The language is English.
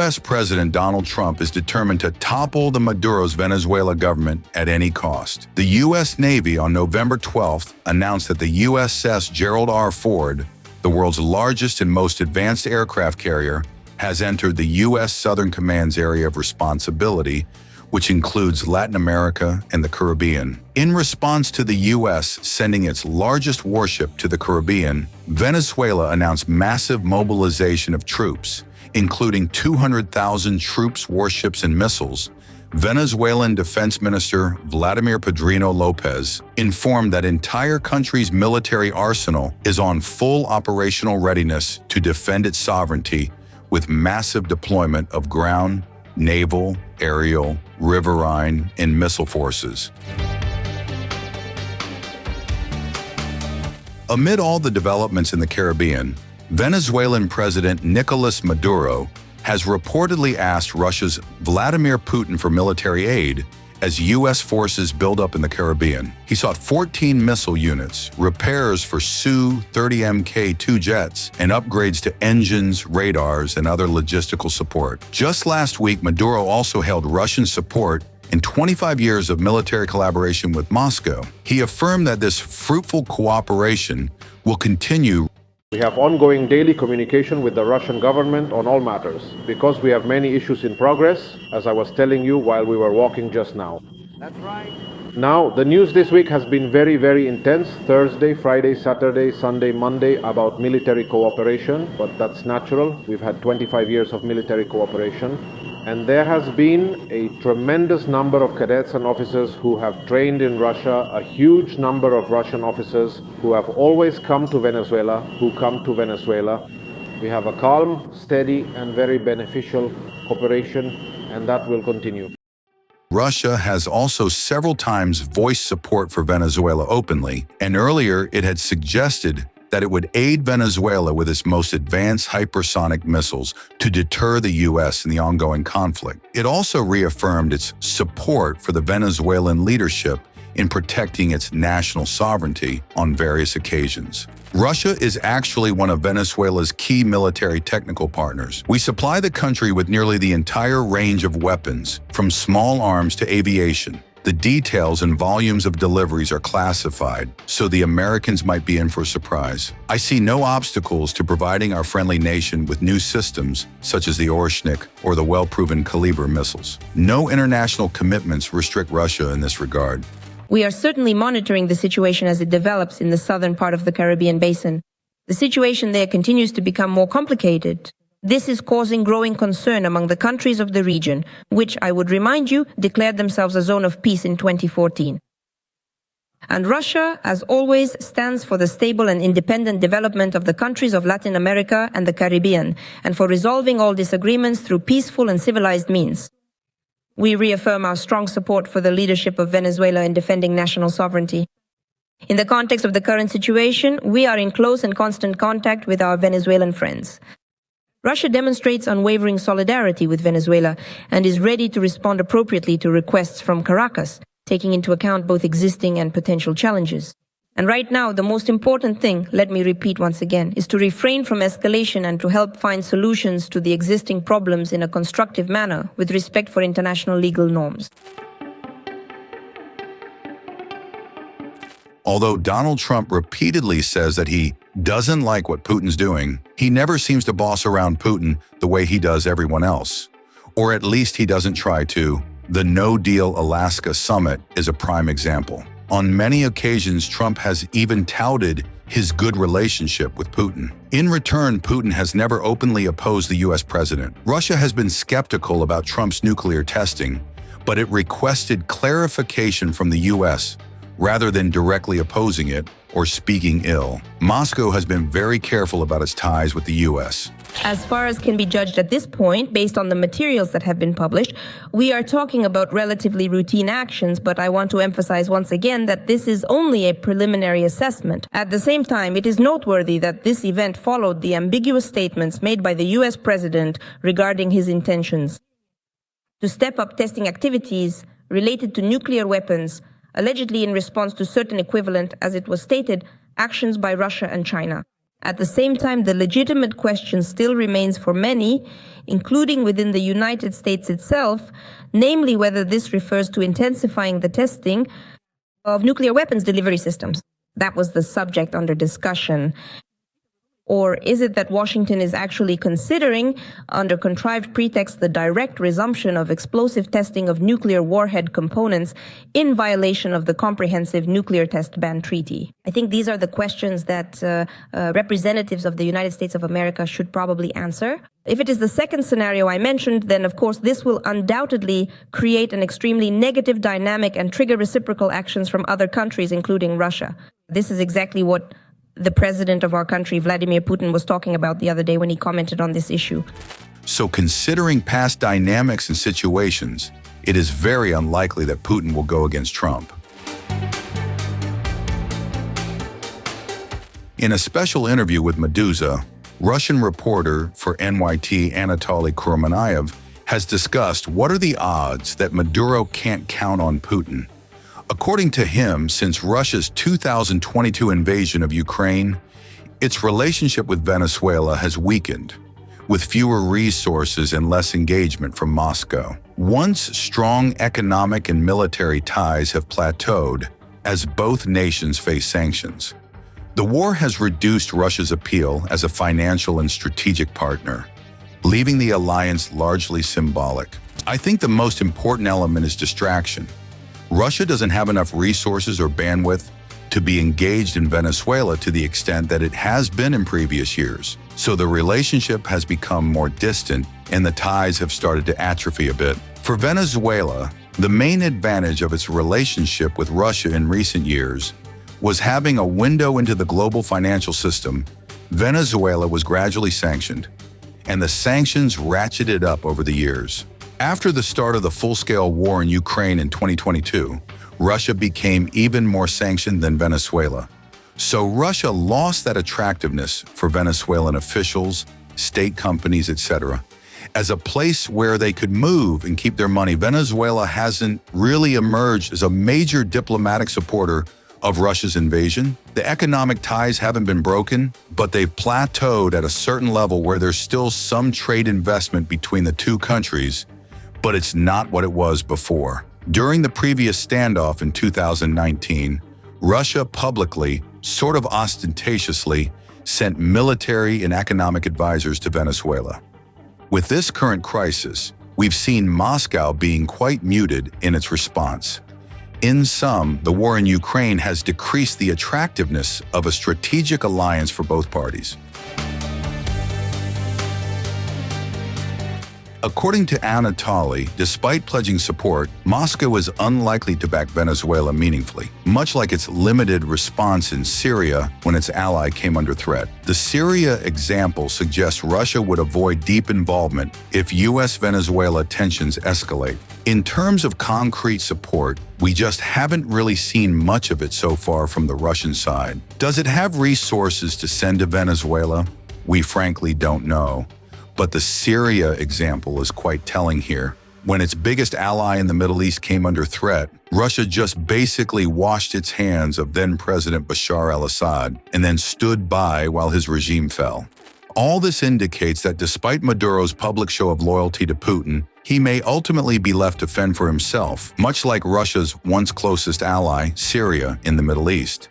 U.S. President Donald Trump is determined to topple the Maduro's Venezuela government at any cost. The U.S. Navy on November 12th announced that the USS Gerald R. the world's largest and most advanced aircraft carrier, has entered the U.S. Southern Command's area of responsibility, which includes Latin America and the Caribbean. In response to the U.S. sending its largest warship to the Caribbean, Venezuela announced massive mobilization of troops, including 200,000 troops, warships, and missiles. Venezuelan Defense Minister Vladimir Padrino Lopez informed that entire country's military arsenal is on full operational readiness to defend its sovereignty, with massive deployment of ground, naval, aerial, riverine, and missile forces. Amid all the developments in the Caribbean, Venezuelan President Nicolas Maduro has reportedly asked Russia's Vladimir Putin for military aid as U.S. forces build up in the Caribbean. He sought 14 missile units, repairs for Su-30 Mk-2 jets, and upgrades to engines, radars, and other logistical support. Just last week, Maduro also hailed Russian support in 25 years of military collaboration with Moscow. He affirmed that this fruitful cooperation will continue. We have ongoing daily communication with the Russian government on all matters, because we have many issues in progress, as I was telling you while we were walking just now. That's right. Now, the news this week has been very, very intense. Thursday, Friday, Saturday, Sunday, Monday, about military cooperation, but that's natural. We've had 25 years of military cooperation. And there has been a tremendous number of cadets and officers who have trained in Russia, a huge number of Russian officers who have always come to Venezuela, We have a calm, steady, and very beneficial cooperation, and that will continue. Russia has also several times voiced support for Venezuela openly, and earlier it had suggested that it would aid Venezuela with its most advanced hypersonic missiles to deter the U.S. in the ongoing conflict. It also reaffirmed its support for the Venezuelan leadership in protecting its national sovereignty on various occasions. Russia is actually one of Venezuela's key military technical partners. We supply the country with nearly the entire range of weapons, from small arms to aviation. The details and volumes of deliveries are classified, so the Americans might be in for a surprise. I see no obstacles to providing our friendly nation with new systems, such as the Orshnik or the well-proven Kalibr missiles. No international commitments restrict Russia in this regard. We are certainly monitoring the situation as it develops in the southern part of the Caribbean basin. The situation there continues to become more complicated. This is causing growing concern among the countries of the region, which, I would remind you, declared themselves a zone of peace in 2014. And Russia, as always, stands for the stable and independent development of the countries of Latin America and the Caribbean, and for resolving all disagreements through peaceful and civilized means. We reaffirm our strong support for the leadership of Venezuela in defending national sovereignty. In the context of the current situation, we are in close and constant contact with our Venezuelan friends. Russia demonstrates unwavering solidarity with Venezuela and is ready to respond appropriately to requests from Caracas, taking into account both existing and potential challenges. And right now, the most important thing, let me repeat once again, is to refrain from escalation and to help find solutions to the existing problems in a constructive manner with respect for international legal norms. Although Donald Trump repeatedly says that he doesn't like what Putin's doing, he never seems to boss around Putin the way he does everyone else. Or at least he doesn't try to. The No-Deal Alaska Summit is a prime example. On many occasions, Trump has even touted his good relationship with Putin. In return, Putin has never openly opposed the U.S. president. Russia has been skeptical about Trump's nuclear testing, but it requested clarification from the U.S. rather than directly opposing it or speaking ill. Moscow has been very careful about its ties with the U.S. As far as can be judged at this point, based on the materials that have been published, we are talking about relatively routine actions, but I want to emphasize once again that this is only a preliminary assessment. At the same time, it is noteworthy that this event followed the ambiguous statements made by the U.S. president regarding his intentions to step up testing activities related to nuclear weapons, allegedly in response to certain equivalent, as it was stated, actions by Russia and China. At the same time, the legitimate question still remains for many, including within the United States itself, namely whether this refers to intensifying the testing of nuclear weapons delivery systems. That was the subject under discussion. Or is it that Washington is actually considering, under contrived pretext, the direct resumption of explosive testing of nuclear warhead components in violation of the Comprehensive Nuclear Test Ban Treaty? I think these are the questions that representatives of the United States of America should probably answer. If it is the second scenario I mentioned, then of course this will undoubtedly create an extremely negative dynamic and trigger reciprocal actions from other countries, including Russia. This is exactly what the president of our country, Vladimir Putin, was talking about the other day when he commented on this issue. So considering past dynamics and situations, it is very unlikely that Putin will go against Trump. In a special interview with Meduza, Russian reporter for NYT Anatoly Kurmanayev has discussed what are the odds that Maduro can't count on Putin. According to him, since Russia's 2022 invasion of Ukraine, its relationship with Venezuela has weakened, with fewer resources and less engagement from Moscow. Once strong economic and military ties have plateaued as both nations face sanctions. The war has reduced Russia's appeal as a financial and strategic partner, leaving the alliance largely symbolic. I think the most important element is distraction. Russia doesn't have enough resources or bandwidth to be engaged in Venezuela to the extent that it has been in previous years. So the relationship has become more distant and the ties have started to atrophy a bit. For Venezuela, the main advantage of its relationship with Russia in recent years was having a window into the global financial system. Venezuela was gradually sanctioned, and the sanctions ratcheted up over the years. After the start of the full-scale war in Ukraine in 2022, Russia became even more sanctioned than Venezuela. So Russia lost that attractiveness for Venezuelan officials, state companies, etc. As a place where they could move and keep their money. Venezuela hasn't really emerged as a major diplomatic supporter of Russia's invasion. The economic ties haven't been broken, but they've plateaued at a certain level where there's still some trade investment between the two countries, but it's not what it was before. During the previous standoff in 2019, Russia publicly, sort of ostentatiously, sent military and economic advisors to Venezuela. With this current crisis, we've seen Moscow being quite muted in its response. In sum, the war in Ukraine has decreased the attractiveness of a strategic alliance for both parties. According to Anatoly, despite pledging support, Moscow is unlikely to back Venezuela meaningfully, much like its limited response in Syria when its ally came under threat. The Syria example suggests Russia would avoid deep involvement if US-Venezuela tensions escalate. In terms of concrete support, we just haven't really seen much of it so far from the Russian side. Does it have resources to send to Venezuela? We frankly don't know. But the Syria example is quite telling here. When its biggest ally in the Middle East came under threat, Russia just basically washed its hands of then-President Bashar al-Assad and then stood by while his regime fell. All this indicates that despite Maduro's public show of loyalty to Putin, he may ultimately be left to fend for himself, much like Russia's once closest ally, Syria, in the Middle East.